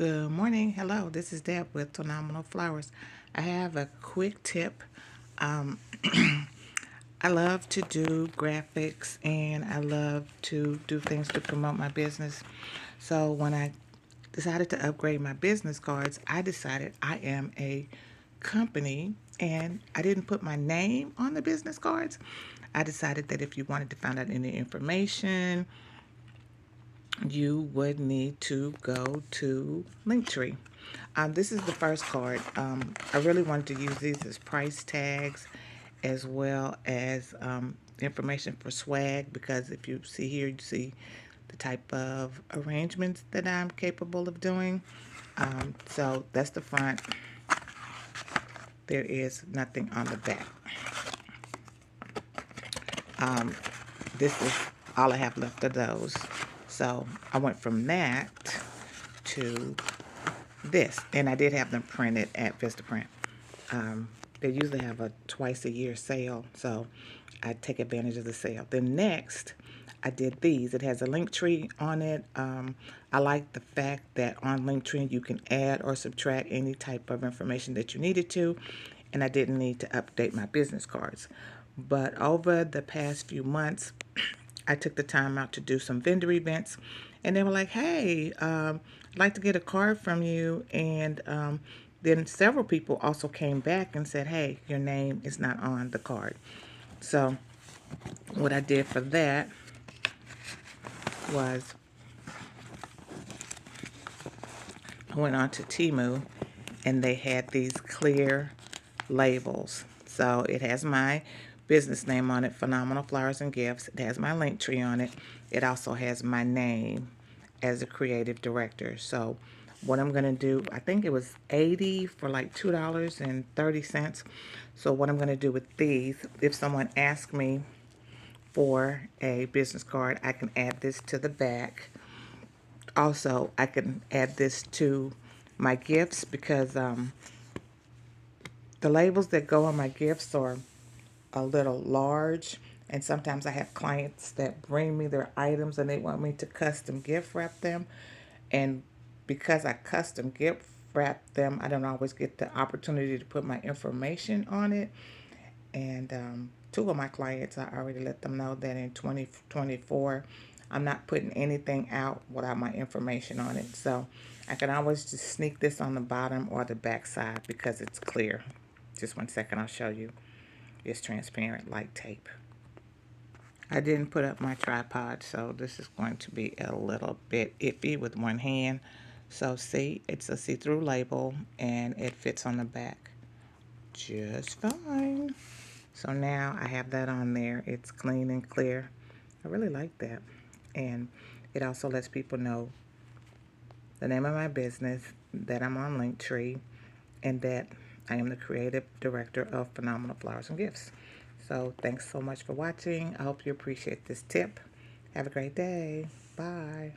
Good morning. Hello, this is Deb with Phenomenal Flowers. I have a quick tip. Um, I love to do graphics and I love to do things to promote my business. So when I decided to upgrade my business cards, I decided I am a company and I didn't put my name on the business cards. I decided that if you wanted to find out any information, you would need to go to Linktree. This is the first card. I really wanted to use these as price tags as well as information for swag, because if you see here, you see the type of arrangements that I'm capable of doing. So that's the front. There is nothing on the back. This is all I have left of those. So I went from that to this, and I did have them printed at Vistaprint. They usually have a twice a year sale, so I take advantage of the sale. Then next, I did these. It has a Linktree on it. I like the fact that on Linktree you can add or subtract any type of information that you needed to, and I didn't need to update my business cards. But over the past few months, I took the time out to do some vendor events, and they were like, "Hey, I'd like to get a card from you." And then several people also came back and said, "Hey, your name is not on the card." So what I did for that was I went on to Temu, and they had these clear labels. So it has my business name on it, Phenomenal Flowers and Gifts. It has my Linktree on it. It also has my name as a creative director. So what I'm going to do, I think it was 80 for like $2.30. So what I'm going to do with these, if someone asks me for a business card, I can add this to the back. Also, I can add this to my gifts, because the labels that go on my gifts are a little large, and sometimes I have clients that bring me their items and they want me to custom gift wrap them, and because I custom gift wrap them, I don't always get the opportunity to put my information on it. And two of my clients, I already let them know that in 2024 I'm not putting anything out without my information on it. So I can always just sneak this on the bottom or the back side because it's clear. Just one second, I'll show you. It's transparent like tape. I didn't put up my tripod, so this is going to be a little bit iffy with one hand. So see, it's a see-through label and it fits on the back just fine. So now I have that on there. It's clean and clear. I really like that. And it also lets people know the name of my business, that I'm on Linktree, and that I am the creative director of Phenomenal Flowers and Gifts. So thanks so much for watching. I hope you appreciate this tip. Have a great day. Bye.